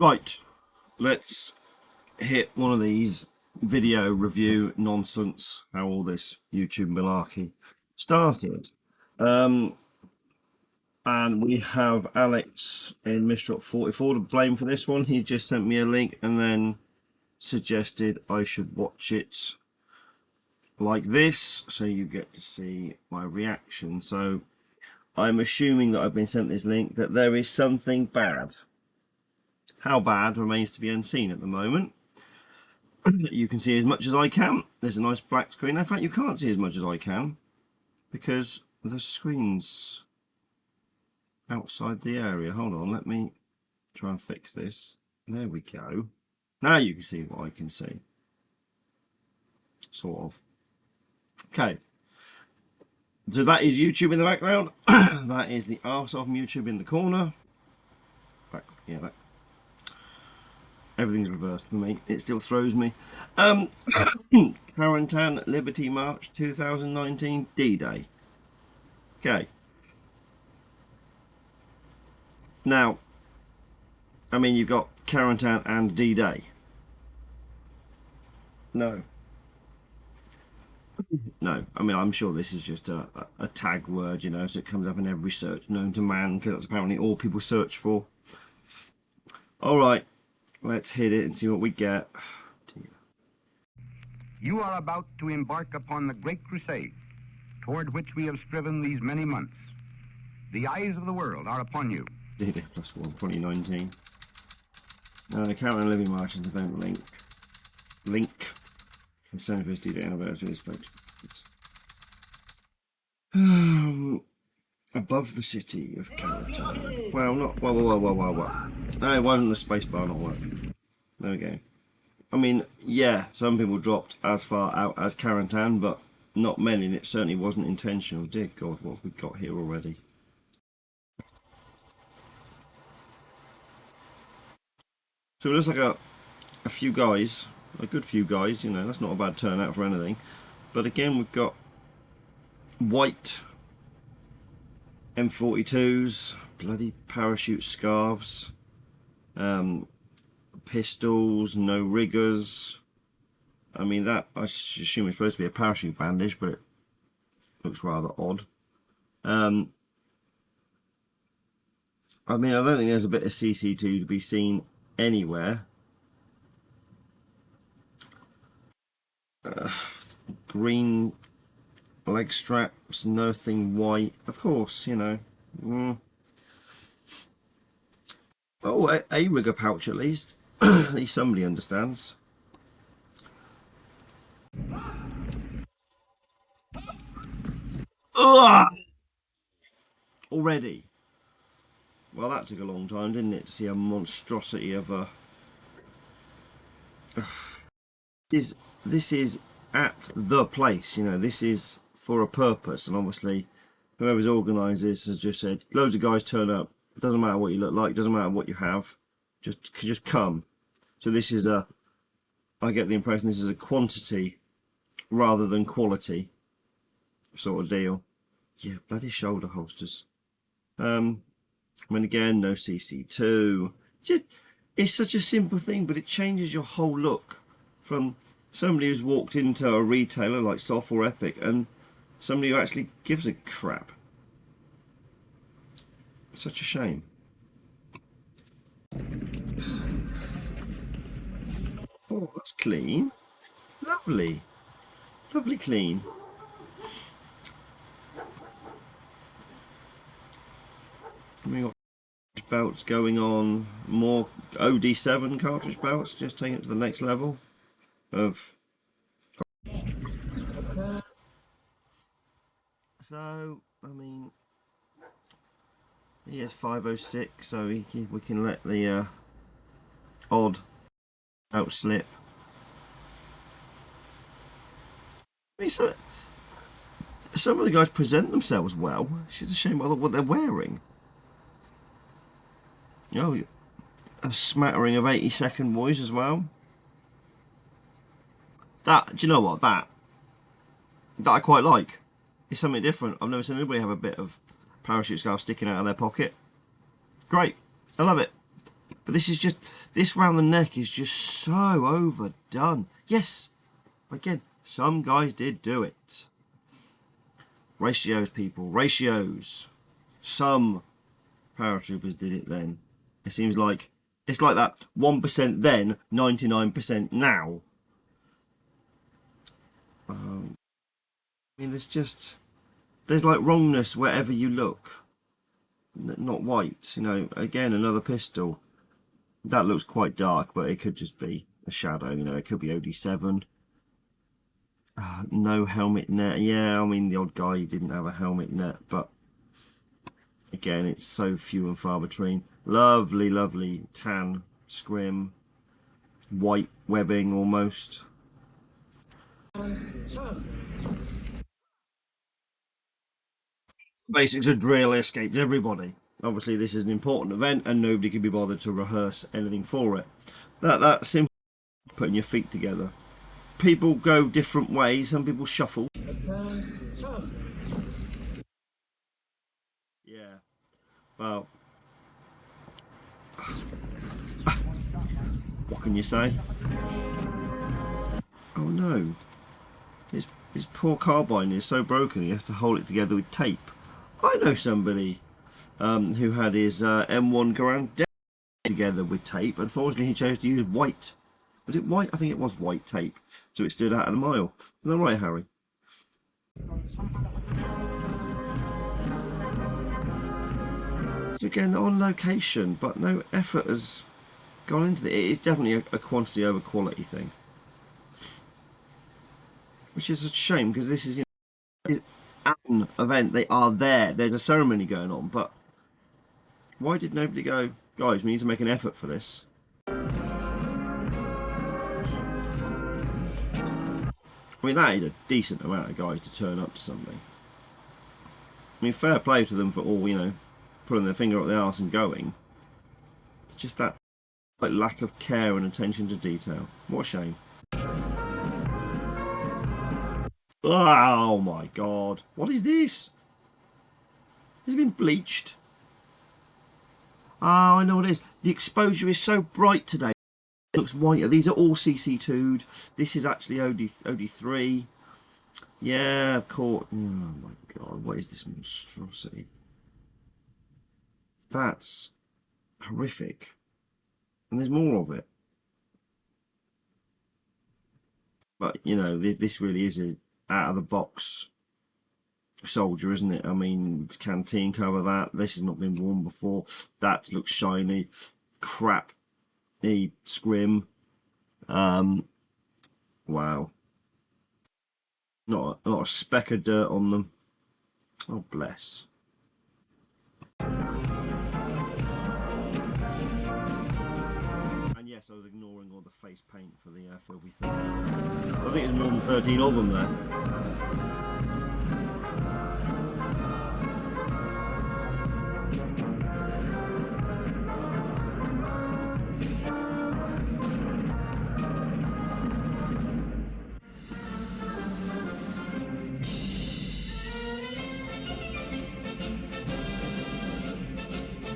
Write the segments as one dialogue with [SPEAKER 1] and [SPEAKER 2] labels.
[SPEAKER 1] Right, let's hit one of these video review nonsense, how all this YouTube malarkey started. And we have Alex in Mistrop 44 to blame for this one. He just sent me a link and then suggested I should watch it like this, so you get to see my reaction. So I'm assuming that I've been sent this link, that there is something bad. How bad remains to be unseen at the moment. You can see as much as I can. There's a nice black screen. In fact, you can't see as much as I can because the screen's outside the area. Hold on, let me try and fix this. There we go. Now you can see what I can see. Sort of. Okay. So that is YouTube in the background. That is the arse of YouTube in the corner. That everything's reversed for me. It still throws me. Carentan Liberty March 2019 D-Day. Okay. Now, I mean, you've got Carentan and D-Day. No. No, I mean, I'm sure this is just a tag word, you know, so it comes up in every search known to man, because that's apparently all people search for. Alright, let's hit it and see what we get.
[SPEAKER 2] You are about to embark upon the great crusade toward which we have striven these many months. The eyes of the world are upon you.
[SPEAKER 1] D-Day +1 2019. Carentan Living Martians event link. Concern for his D-Day anniversary displayed. Above the city of Carentan. Well, not. Whoa. No, why didn't the spacebar not work? There we go. I mean, yeah, some people dropped as far out as Carentan, but not many, and it certainly wasn't intentional. Dear God, what have we got here already? So it looks like a few guys, a good few guys, you know, that's not a bad turnout for anything. But again, we've got white M42s, bloody parachute scarves, pistols, no riggers. I mean, that I assume it's supposed to be a parachute bandage, but it looks rather odd. I mean, I don't think there's a bit of CC2 to be seen anywhere. Green leg straps, nothing white, of course, you know. Oh, a rigger pouch at least. At least somebody understands. Ugh! Already. Well, that took a long time, didn't it, to see a monstrosity of a... This is at the place, you know, this is for a purpose, and obviously whoever's organised this has just said, loads of guys turn up, it doesn't matter what you look like, doesn't matter what you have, just come. So this is I get the impression this is a quantity rather than quality sort of deal. Yeah, bloody shoulder holsters. I mean, again, no CC2. It's such a simple thing, but it changes your whole look from somebody who's walked into a retailer like Soft or Epic and somebody who actually gives a crap. It's such a shame. Oh, that's clean. Lovely. Lovely clean. We got belts going on, more OD7 cartridge belts, just taking it to the next level of. So, I mean, he has 506, so we can let the odd outslip. I mean, so, some of the guys present themselves well. It's just a shame what they're wearing. Oh, a smattering of 82nd boys as well. That, do you know what, that I quite like. It's something different. I've never seen anybody have a bit of parachute scarf sticking out of their pocket. Great, I love it. But this is just, this round the neck is just so overdone. Yes, again, some guys did do it. Ratios, people, ratios. Some paratroopers did it then. It seems like, it's like that 1% then, 99% now. I mean, there's like wrongness wherever you look. Not white, you know, again, another pistol. That looks quite dark, but it could just be a shadow, you know, it could be OD7. No helmet net. Yeah, I mean, the odd guy didn't have a helmet net, but again, it's so few and far between. Lovely, lovely tan scrim. White webbing almost. Basics of drill escaped everybody. Obviously, this is an important event, and nobody can be bothered to rehearse anything for it. That's simple. Putting your feet together. People go different ways. Some people shuffle. Yeah. Well, what can you say? Oh no. His poor carbine is so broken he has to hold it together with tape. I know somebody who had his M1 Carentan together with tape. Unfortunately, he chose to use white. Was it white? I think it was white tape. So it stood out at a mile. Am I right, Harry? So again, on location, but no effort has gone into it. It is definitely a quantity over quality thing. Which is a shame, because this is, you know, is an event. They are there. There's a ceremony going on, but why did nobody go, guys, we need to make an effort for this? I mean, that is a decent amount of guys to turn up to something. I mean, fair play to them for all, you know, putting their finger up the arse and going. It's just that like lack of care and attention to detail. What a shame. Oh my god. What is this? Has it been bleached? Oh, I know what it is. The exposure is so bright today. It looks whiter. These are all CC2'd. This is actually OD3. Yeah, of course. Oh my god, what is this monstrosity? That's horrific. And there's more of it. But, you know, this really is a out-of-the-box soldier, isn't it? I mean, canteen cover that. This has not been worn before. That looks shiny. Crap. The scrim. Wow. Not a speck of dirt on them. Oh, bless. And yes, I was ignoring all the face paint for the filthy thing. I think there's more than 13 of them there.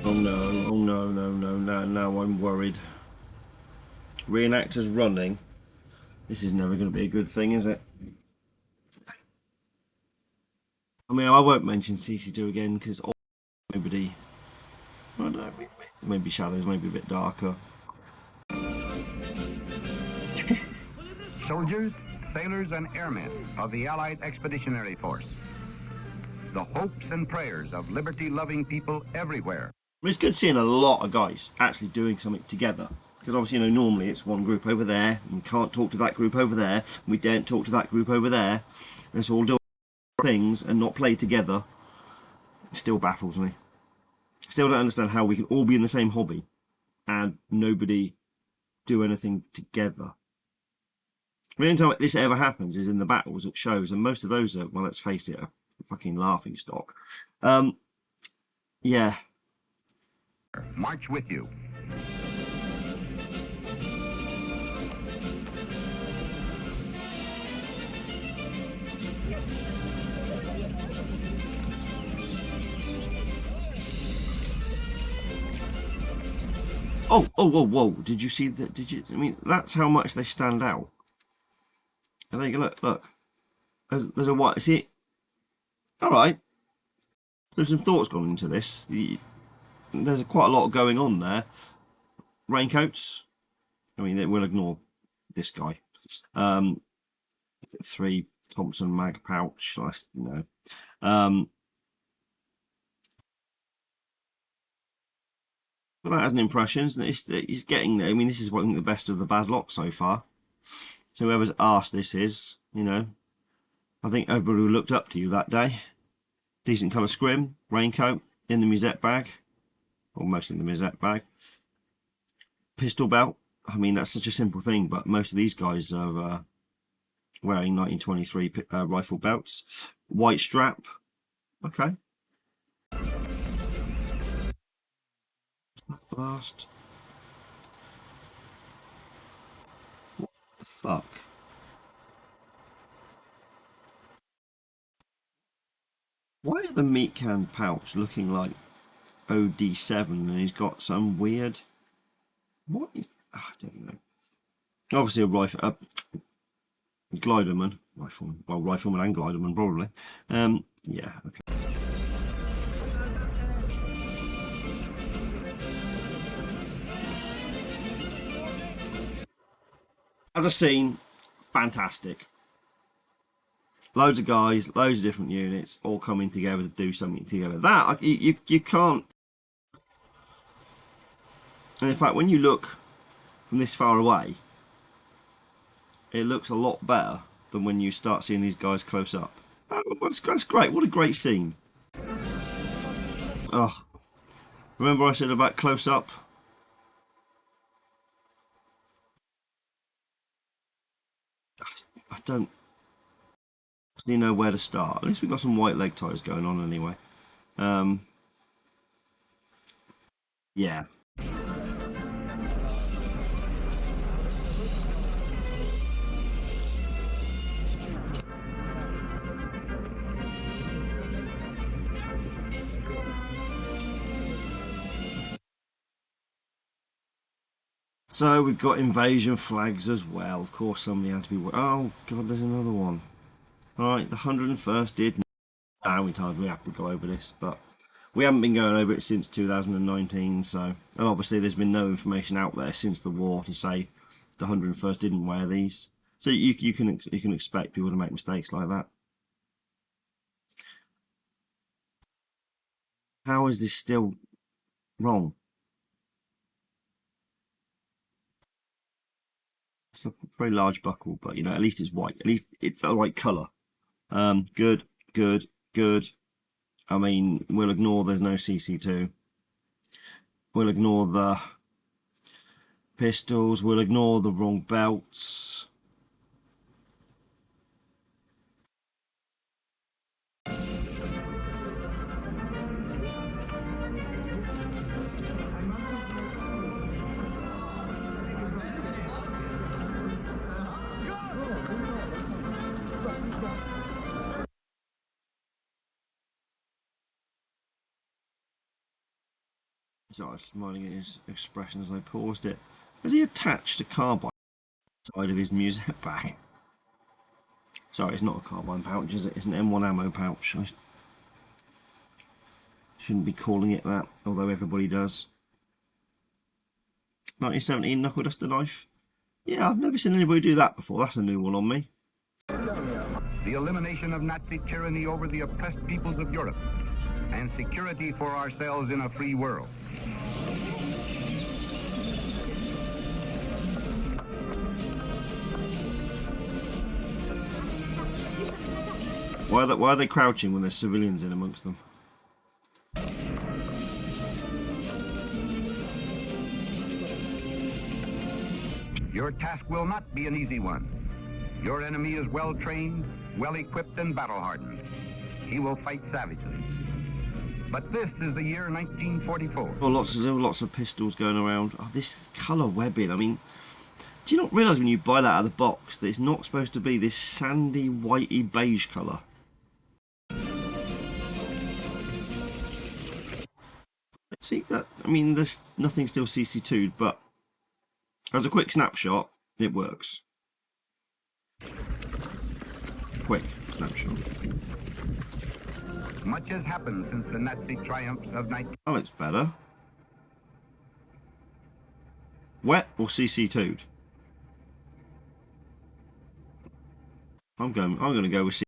[SPEAKER 1] Oh no, now I'm worried. Reenactor's running. This is never going to be a good thing, is it? I mean, I won't mention CC2 again, because nobody... I don't know, maybe shadows, maybe a bit darker.
[SPEAKER 2] Soldiers, sailors, and airmen of the Allied Expeditionary Force. The hopes and prayers of liberty-loving people everywhere.
[SPEAKER 1] It's good seeing a lot of guys actually doing something together. Because obviously, you know, normally it's one group over there, and we can't talk to that group over there, and we daren't talk to that group over there. Let's all do things and not play together. It still baffles me. Still don't understand how we can all be in the same hobby and nobody do anything together. The only time this ever happens is in the battles at shows, and most of those are, well, let's face it, a fucking laughing stock. Yeah.
[SPEAKER 2] March with you.
[SPEAKER 1] Oh, oh, whoa, whoa! Did you see that? Did you? I mean, that's how much they stand out. And there you go. Look, look. There's a white. See, all right. There's some thoughts gone into this. There's quite a lot going on there. Raincoats. I mean, we'll ignore this guy. 3 Thompson mag pouch. You know. But that has an impression. He's getting there. I mean, this is one of the best of the bad lot so far. So whoever's asked this is, you know, I think everybody who looked up to you that day. Decent colour scrim, raincoat, in the musette bag, or mostly in the musette bag. Pistol belt. I mean, that's such a simple thing, but most of these guys are wearing 1923 rifle belts. White strap. Okay. Blast. What the fuck? Why is the meat can pouch looking like OD7 and he's got some weird... What is... I don't know. Obviously a rifle... gliderman. Rifleman. Well, rifleman and gliderman, probably. Yeah, okay. As a scene, fantastic. Loads of guys, loads of different units, all coming together to do something together. That, you can't... And in fact, when you look from this far away, it looks a lot better than when you start seeing these guys close up. That's great. What a great scene. Oh, remember I said about close up? I don't really know where to start. At least we've got some white leg ties going on anyway. Yeah. So we've got invasion flags as well. Of course, somebody had to be... Oh, God, there's another one. Alright, the 101st did... How many times we have to go over this, but we haven't been going over it since 2019, so... And obviously there's been no information out there since the war to say the 101st didn't wear these. So you can expect people to make mistakes like that. How is this still wrong? It's a very large buckle, but you know, at least it's white. At least it's the right colour. Good, good, good. I mean, we'll ignore there's no CC2. We'll ignore the pistols. We'll ignore the wrong belts. So I was smiling at his expression as I paused it. Has he attached a carbine side of his musette bag? Sorry, it's not a carbine pouch, is it? It's an M1 ammo pouch. I shouldn't be calling it that, although everybody does. 1917 knuckle duster knife. Yeah, I've never seen anybody do that before. That's a new one on me.
[SPEAKER 2] The elimination of Nazi tyranny over the oppressed peoples of Europe and security for ourselves in a free world.
[SPEAKER 1] Why are they crouching when there's civilians in amongst them?
[SPEAKER 2] Your task will not be an easy one. Your enemy is well trained, well equipped, and battle hardened. He will fight savagely. But this is the year 1944.
[SPEAKER 1] Oh, lots of pistols going around. Oh, this colour webbing. I mean, do you not realise when you buy that out of the box that it's not supposed to be this sandy, whitey, beige colour? See that? I mean, there's nothing still CC2'd, but as a quick snapshot, it works. Quick snapshot.
[SPEAKER 2] Much has happened since the Nazi triumphs of 19...
[SPEAKER 1] That looks better. Wet or CC2'd? I'm going to go with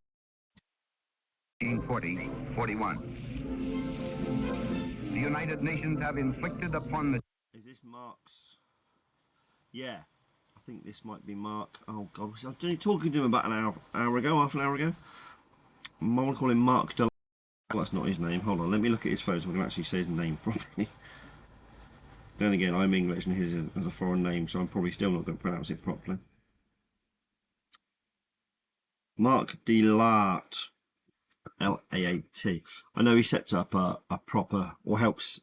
[SPEAKER 2] 1940-41. The United Nations have inflicted upon the...
[SPEAKER 1] Is this Mark's? Yeah, I think this might be Mark. Oh God, I was only talking to him about half an hour ago. I want to call him Mark Del... Well, that's not his name. Hold on, let me look at his photo so I can actually say his name properly. Then again, I'm English and his is a foreign name, so I'm probably still not going to pronounce it properly. Mark Delaat. L-A-A-T. I know he sets up a proper, or helps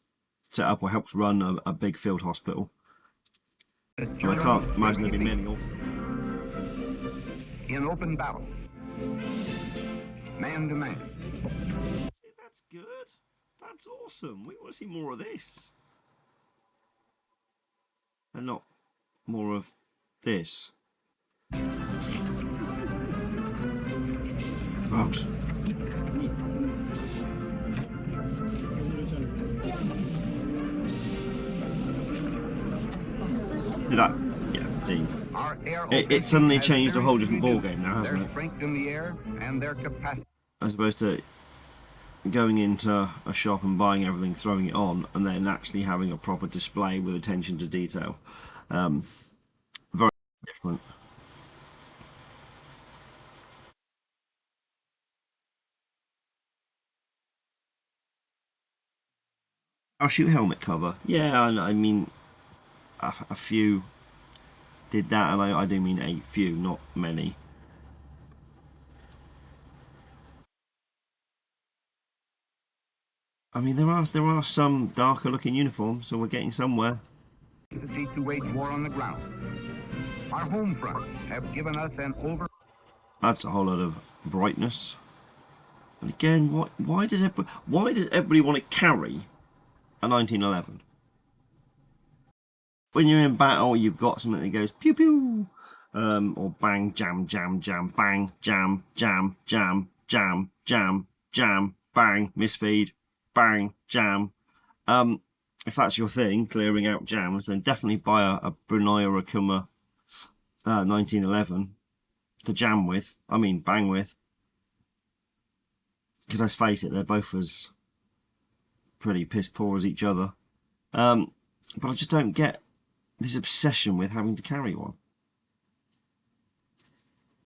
[SPEAKER 1] set up or helps run a big field hospital. I can't imagine there be many of them.
[SPEAKER 2] In open battle, man to man.
[SPEAKER 1] See, that's good. That's awesome. We want to see more of this. And not more of this. Folks. Did that? Yeah, see. It suddenly changed a whole different ballgame now, hasn't it?
[SPEAKER 2] Strength in the air and their capacity.
[SPEAKER 1] As opposed to going into a shop and buying everything, throwing it on, and then actually having a proper display with attention to detail. Very different. Parachute helmet cover. Yeah, I mean, a few did that, and I do mean a few, not many. I mean, there are some darker looking uniforms, so we're getting somewhere.
[SPEAKER 2] To wage war on the ground. Our home fronts have given us an over...
[SPEAKER 1] That's a whole lot of brightness. And again, why does everybody want to carry a 1911? When you're in battle, you've got something that goes pew pew, or bang, jam, jam, jam, bang, jam, jam, jam, jam, jam, jam, bang, misfeed, bang, jam. If that's your thing, clearing out jams, then definitely buy a Brunei or a Kuma 1911 to jam with. I mean, bang with. Because let's face it, they're both as pretty piss poor as each other. But I just don't get this obsession with having to carry one.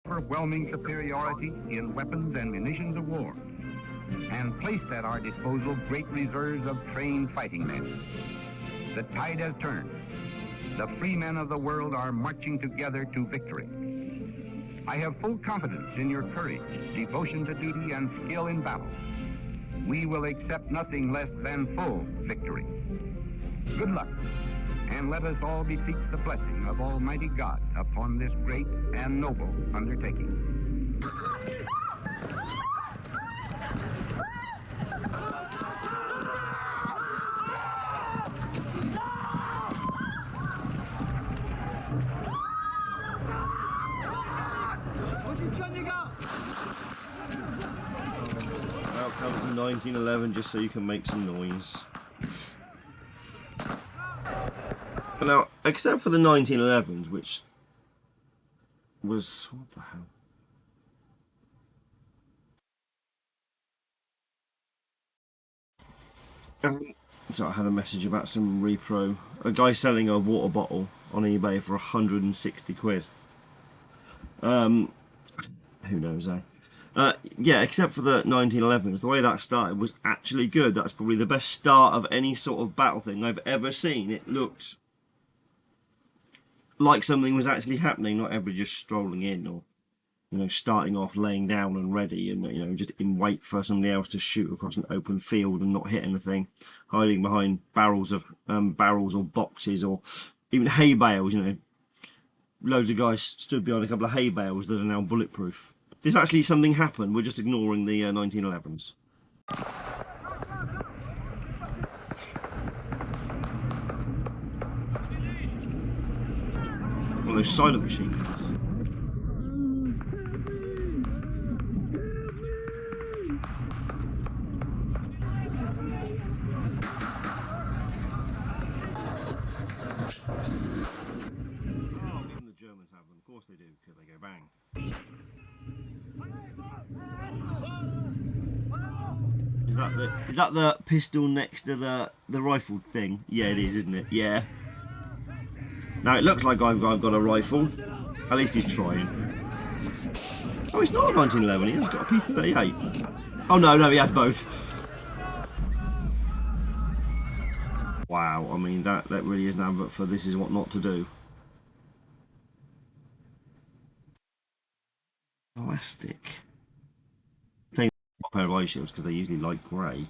[SPEAKER 2] Overwhelming superiority in weapons and munitions of war, and placed at our disposal great reserves of trained fighting men. The tide has turned. The free men of the world are marching together to victory. I have full confidence in your courage, devotion to duty, and skill in battle. We will accept nothing less than full victory. Good luck, and let us all beseech the blessing of Almighty God upon this great and noble undertaking.
[SPEAKER 1] Out comes the 1911 just so you can make some noise. But now, except for the 1911s, which was... what the hell? So I had a message about some repro. A guy selling a water bottle on eBay for 160 quid. Who knows, eh? Yeah, except for the 1911s, the way that started was actually good. That's probably the best start of any sort of battle thing I've ever seen. It looked like something was actually happening, not everybody just strolling in or, you know, starting off laying down and ready and, you know, just in wait for somebody else to shoot across an open field and not hit anything, hiding behind barrels or boxes or even hay bales. You know, loads of guys stood behind a couple of hay bales that are now bulletproof. This actually something happened. We're just ignoring the 1911s. those silent machine guns. Even the Germans have them. Of course they do, because they go bang. Is that the pistol next to the rifle thing? Yeah, it is, isn't it? Yeah. Now it looks like I've got a rifle. At least he's trying. Oh, it's not a 1911. He has got a P38. Oh no, he has both. Wow. I mean, that really is an advert for this is what not to do. Plastic. Thing a pair of eye shields because they're usually light grey.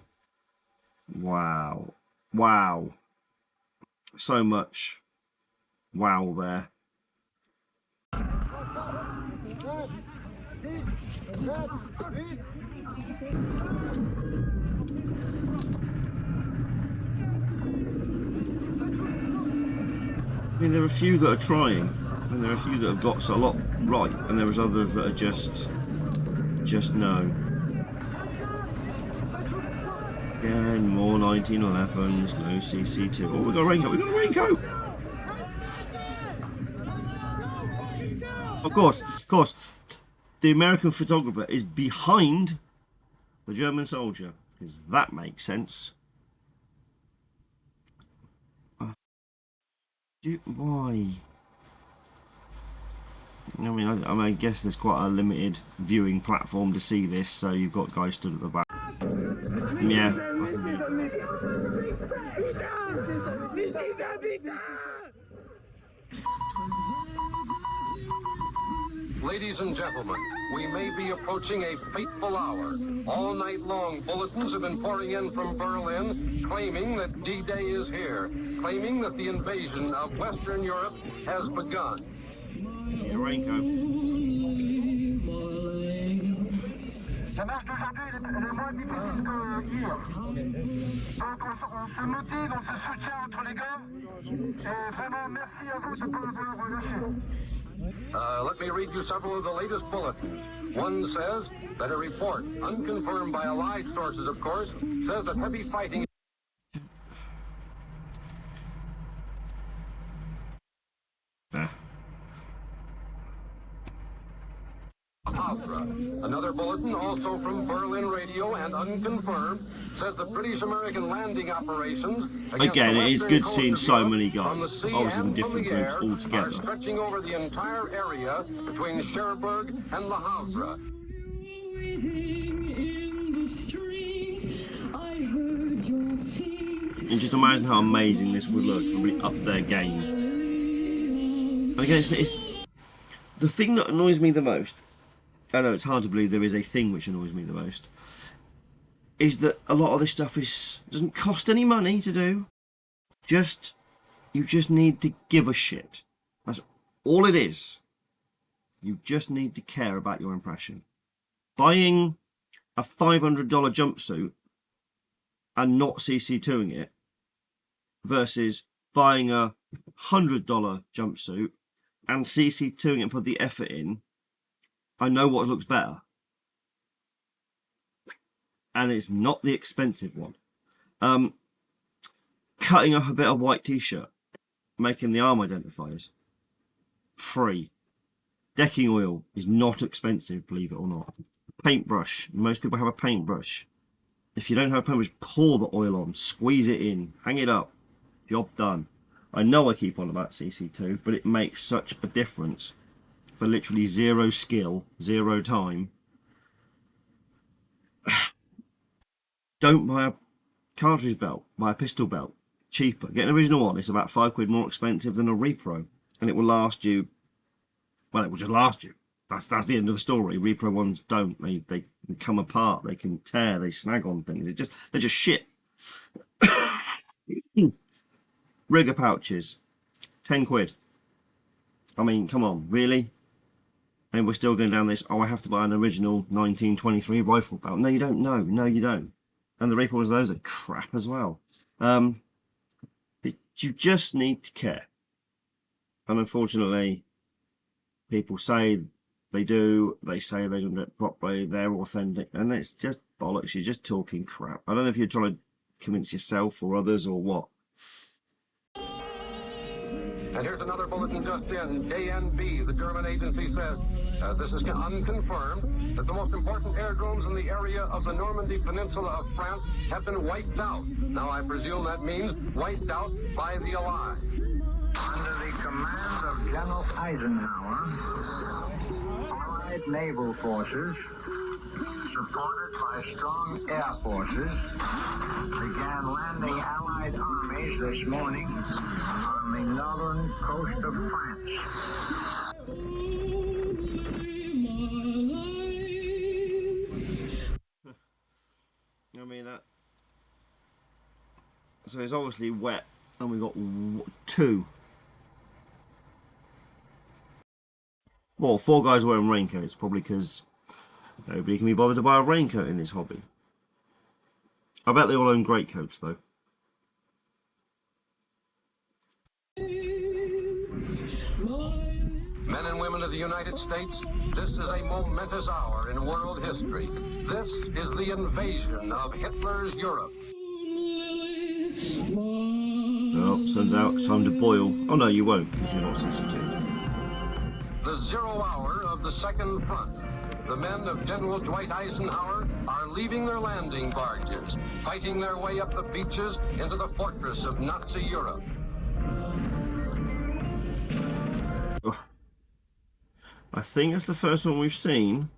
[SPEAKER 1] Wow. Wow. So much wow there. I mean, there are a few that are trying, and there are a few that have got a lot right, and there are others that are just no. Again, more 1911s, no CC2. Oh, we got a raincoat, we got a raincoat! Of course, the American photographer is behind the German soldier, because that makes sense. Why? I guess there's quite a limited viewing platform to see this, so you've got guys stood at the back. Yeah.
[SPEAKER 3] Ladies and gentlemen, we may be approaching a fateful hour. All night long, bulletins have been pouring in from Berlin, claiming that D-Day is here, claiming that the invasion of Western Europe has begun.
[SPEAKER 1] Your raincoat.
[SPEAKER 4] La marche d'aujourd'hui, elle est moins difficile que hier. Donc on se motive, on se soutient entre les gars. Et vraiment, merci à vous de ne pas avoir relâché.
[SPEAKER 3] Let me read you several of the latest bulletins. One says that a report, unconfirmed by Allied sources, of course, says that heavy fighting... Another bulletin, also from Berlin Radio and unconfirmed, says the British-American landing operations...
[SPEAKER 1] Again, it is good seeing so many guys, obviously in different groups all together.
[SPEAKER 3] ...stretching over the entire area between Cherbourg and Le Havre.
[SPEAKER 1] And just imagine how amazing this would look when we up their game. And again, it's the thing that annoys me the most. I know it's hard to believe there is a thing which annoys me the most. Is that a lot of this stuff doesn't cost any money to do. You just need to give a shit. That's all it is. You just need to care about your impression. Buying a $500 jumpsuit and not CC2ing it versus buying a $100 jumpsuit and CC2ing it and put the effort in. I know what looks better. And it's not the expensive one. Cutting up a bit of white t-shirt, making the arm identifiers. Free. Decking oil is not expensive, believe it or not. Paintbrush. Most people have a paintbrush. If you don't have a paintbrush, pour the oil on, squeeze it in, hang it up. Job done. I know I keep on about CC2, but it makes such a difference. For literally zero skill, zero time. Don't buy a cartridge belt, buy a pistol belt. Cheaper. Get an original one, it's about £5 more expensive than a repro. And it will last you, well, it will just last you. That's the end of the story. Repro ones don't. They can come apart, they can tear, they snag on things. They're just shit. Rigger pouches. £10. I mean, come on, really? And we're still going down this, oh, I have to buy an original 1923 rifle belt. No, you don't. No, you don't. And the repos, those are crap as well. You just need to care. And unfortunately, People say they do, they say they don't do it properly, they're authentic, and it's just bollocks. You're just talking crap. I don't know if you're trying to convince yourself or others or what.
[SPEAKER 3] And here's another bulletin just in. KNB, the German agency, says, this is unconfirmed, that the most important airdromes in the area of the Normandy Peninsula of France have been wiped out. Now, I presume that means wiped out by the Allies.
[SPEAKER 5] Under the command of General Eisenhower, Allied naval forces, supported by strong air forces, began landing Allied armies this morning on the northern coast of France.
[SPEAKER 1] I mean that. So it's obviously wet, and we've got 2. Well, 4 guys wearing raincoats, probably because nobody can be bothered to buy a raincoat in this hobby. I bet they all own greatcoats, though.
[SPEAKER 3] Men and women of the United States, this is a momentous hour in world history. This is the invasion of Hitler's Europe.
[SPEAKER 1] Oh, sun's out, it's time to boil. Oh no, you won't, because you're not CC2.
[SPEAKER 3] The 0 hour of the Second Front. The men of General Dwight Eisenhower are leaving their landing barges, fighting their way up the beaches into the fortress of Nazi Europe.
[SPEAKER 1] I think that's the first one we've seen.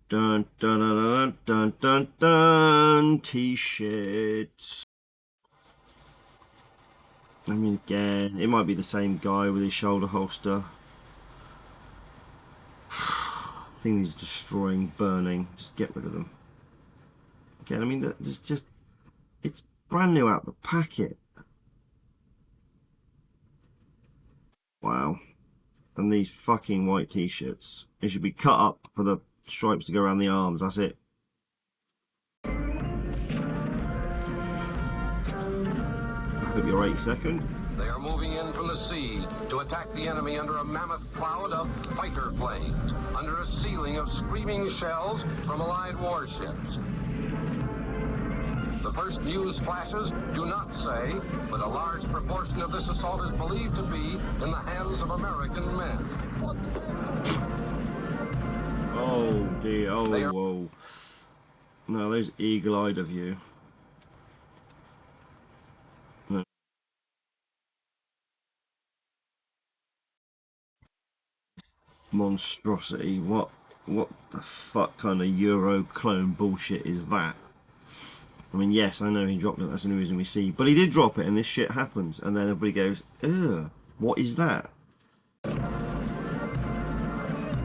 [SPEAKER 1] Dun dun dun dun dun dun dun. T-shirts. I mean, again, it might be the same guy with his shoulder holster. I think he's destroying, burning. Just get rid of them. Again, I mean, there's just, it's brand new out the packet. Wow. And these fucking white t-shirts. It should be cut up for the stripes to go around the arms. That's it. I hope you're 8 second.
[SPEAKER 3] They are moving in from the sea to attack the enemy under a mammoth cloud of fighter planes, under a ceiling of screaming shells from Allied warships. The first news flashes do not say, but a large proportion of this assault is believed to be in the hands of American men.
[SPEAKER 1] Oh dear, oh whoa. No, those eagle-eyed of you. No. Monstrosity, what the fuck kind of Euro clone bullshit is that? I mean, yes, I know he dropped it, that's the only reason we see, but he did drop it and this shit happens, and then everybody goes, ugh, what is that?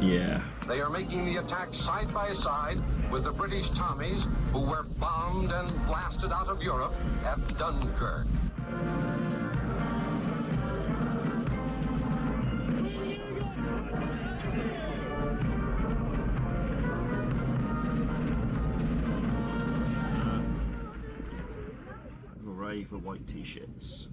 [SPEAKER 1] Yeah.
[SPEAKER 3] They are making the attack side by side with the British Tommies who were bombed and blasted out of Europe at Dunkirk.
[SPEAKER 1] Hooray for white t-shirts.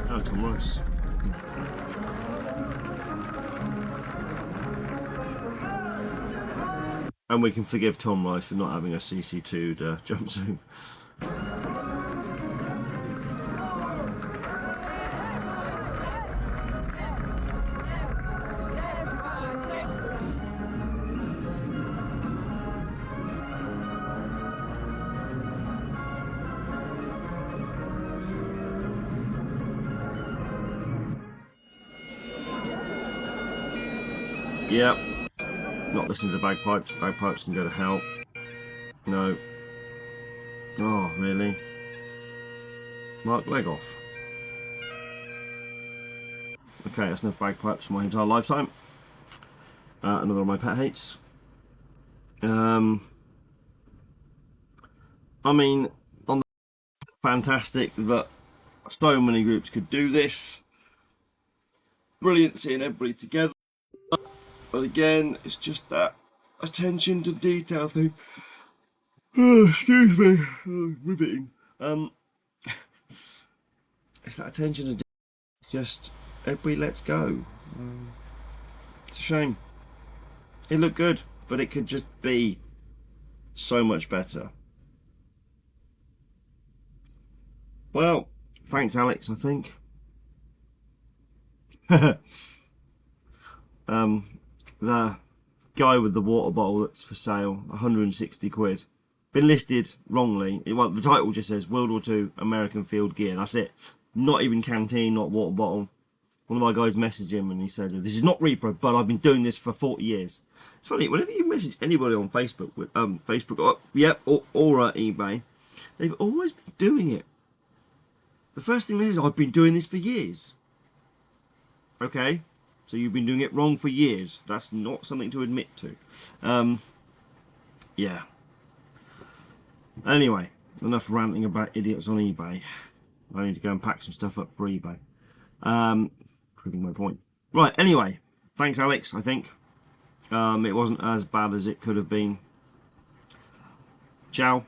[SPEAKER 1] Oh, Tom Rice. And we can forgive Tom Rice for not having a CC2'd jumpsuit. Yep. Not listening to bagpipes. Bagpipes can go to hell. No. Oh, really? Mark leg off. Okay, that's enough bagpipes for my entire lifetime. Another of my pet hates. I mean, on the fantastic that so many groups could do this. Brilliant seeing everybody together. But again, it's just that attention to detail thing. Oh, excuse me. Oh, riveting. It's that attention to detail. Just everybody lets go. It's a shame. It looked good, but it could just be so much better. Well, thanks, Alex, I think. The guy with the water bottle that's for sale, 160 quid. Been listed wrongly. The title just says World War II American Field Gear. That's it. Not even canteen, not water bottle. One of my guys messaged him and he said, "This is not repro, but I've been doing this for 40 years." It's funny, whenever you message anybody on Facebook, or eBay, they've always been doing it. The first thing is, I've been doing this for years. Okay, so you've been doing it wrong for years. That's not something to admit to. Yeah. Anyway, enough ranting about idiots on eBay. I need to go and pack some stuff up for eBay. Proving my point. Right, anyway, thanks, Alex, I think. It wasn't as bad as it could have been. Ciao.